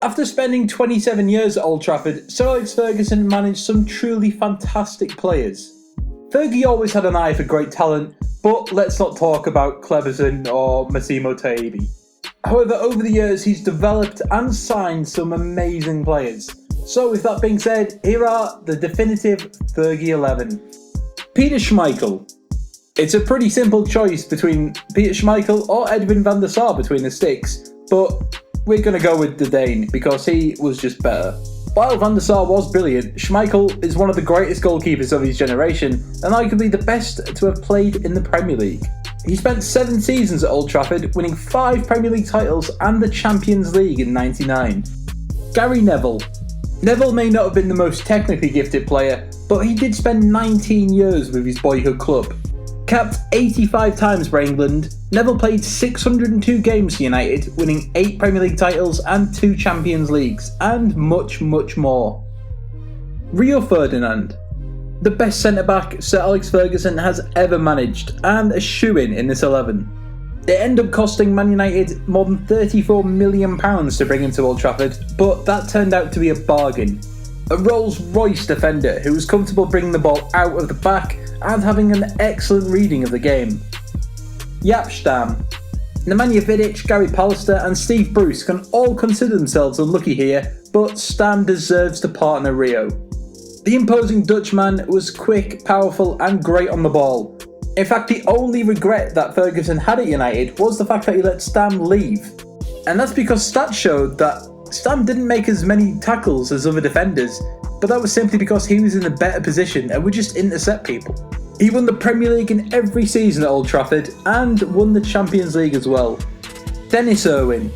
After spending 27 years at Old Trafford, Sir Alex Ferguson managed some truly fantastic players. Fergie always had an eye for great talent, but let's not talk about Cleverson or Massimo Taibbi. However, over the years he's developed and signed some amazing players. So with that being said, here are the definitive Fergie 11. Peter Schmeichel. It's a pretty simple choice between Peter Schmeichel or Edwin van der Sar between the sticks, but we're going to go with the Dane because he was just better. While van der Sar was brilliant, Schmeichel is one of the greatest goalkeepers of his generation and arguably the best to have played in the Premier League. He spent 7 seasons at Old Trafford, winning 5 Premier League titles and the Champions League in '99. Gary Neville. Neville may not have been the most technically gifted player, but he did spend 19 years with his boyhood club. Capped 85 times for England, Neville played 602 games for United, winning 8 Premier League titles and 2 Champions Leagues, and much, much more. Rio Ferdinand. The best centre-back Sir Alex Ferguson has ever managed, and a shoo-in in this 11. It ended up costing Man United more than £34 million to bring him to Old Trafford, but that turned out to be a bargain. A Rolls-Royce defender who was comfortable bringing the ball out of the back and having an excellent reading of the game. Jaap Stam. Nemanja Vidic, Gary Pallister and Steve Bruce can all consider themselves unlucky here, but Stam deserves to partner Rio. The imposing Dutchman was quick, powerful and great on the ball. In fact, the only regret that Ferguson had at United was the fact that he let Stam leave. And that's because stats showed that Stam didn't make as many tackles as other defenders, but that was simply because he was in a better position and would just intercept people. He won the Premier League in every season at Old Trafford and won the Champions League as well. Denis Owen.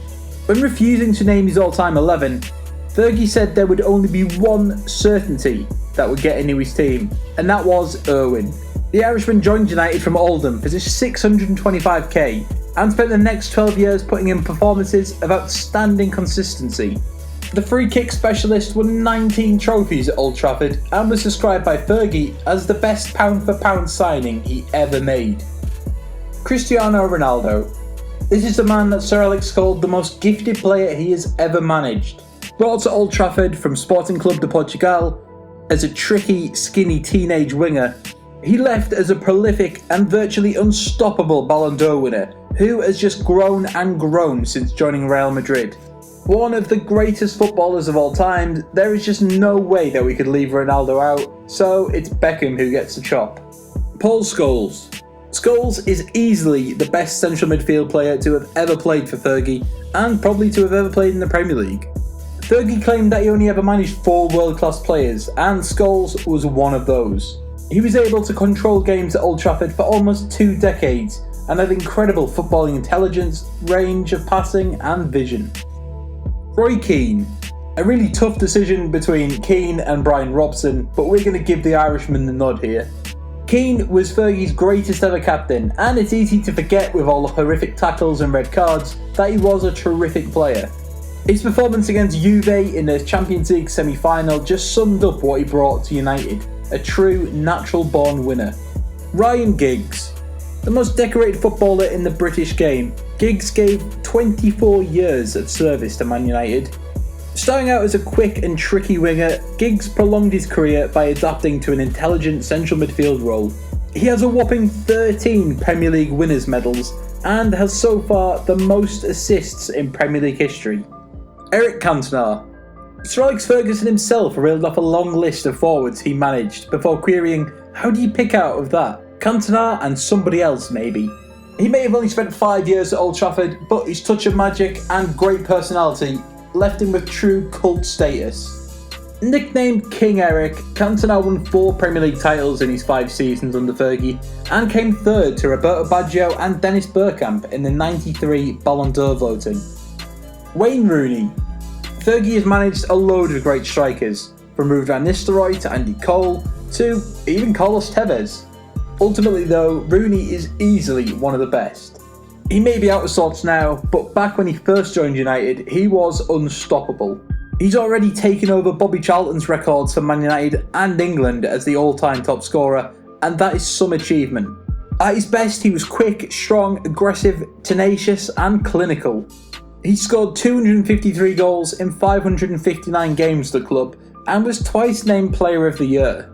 When refusing to name his all-time 11, Fergie said there would only be one certainty that would get into his team, and that was Irwin. The Irishman joined United from Oldham for just $625k and spent the next 12 years putting in performances of outstanding consistency. The free kick specialist won 19 trophies at Old Trafford and was described by Fergie as the best pound-for-pound signing he ever made. Cristiano Ronaldo. This is the man that Sir Alex called the most gifted player he has ever managed. Brought to Old Trafford from Sporting Club de Portugal as a tricky, skinny teenage winger, he left as a prolific and virtually unstoppable Ballon d'Or winner who has just grown and grown since joining Real Madrid. One of the greatest footballers of all time, there is just no way that we could leave Ronaldo out, so it's Beckham who gets the chop. Paul Scholes. Scholes is easily the best central midfield player to have ever played for Fergie, and probably to have ever played in the Premier League. Fergie claimed that he only ever managed 4 world-class players, and Scholes was one of those. He was able to control games at Old Trafford for almost 2 decades, and had incredible footballing intelligence, range of passing and vision. Roy Keane. A really tough decision between Keane and Brian Robson, but we're going to give the Irishman the nod here. Keane was Fergie's greatest ever captain, and it's easy to forget with all the horrific tackles and red cards that he was a terrific player. His performance against Juve in the Champions League semi-final just summed up what he brought to United, a true natural-born winner. Ryan Giggs. The most decorated footballer in the British game, Giggs gave 24 years of service to Man United. Starting out as a quick and tricky winger, Giggs prolonged his career by adapting to an intelligent central midfield role. He has a whopping 13 Premier League winners' medals and has so far the most assists in Premier League history. Eric Cantona. Sir Alex Ferguson himself reeled off a long list of forwards he managed before querying, how do you pick out of that? Cantona and somebody else maybe. He may have only spent 5 years at Old Trafford, but his touch of magic and great personality left him with true cult status. Nicknamed King Eric, Cantona won 4 Premier League titles in his 5 seasons under Fergie and came third to Roberto Baggio and Dennis Bergkamp in the '93 Ballon d'Or voting. Wayne Rooney. Fergie has managed a load of great strikers, from Ruud van Nistelrooy to Andy Cole to even Carlos Tevez. Ultimately though, Rooney is easily one of the best. He may be out of sorts now, but back when he first joined United, he was unstoppable. He's already taken over Bobby Charlton's records for Man United and England as the all-time top scorer, and that is some achievement. At his best, he was quick, strong, aggressive, tenacious and clinical. He scored 253 goals in 559 games for the club and was twice named Player of the Year.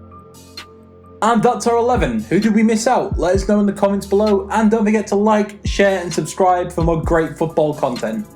And that's our 11. Who did we miss out? Let us know in the comments below, and don't forget to like, share and subscribe for more great football content.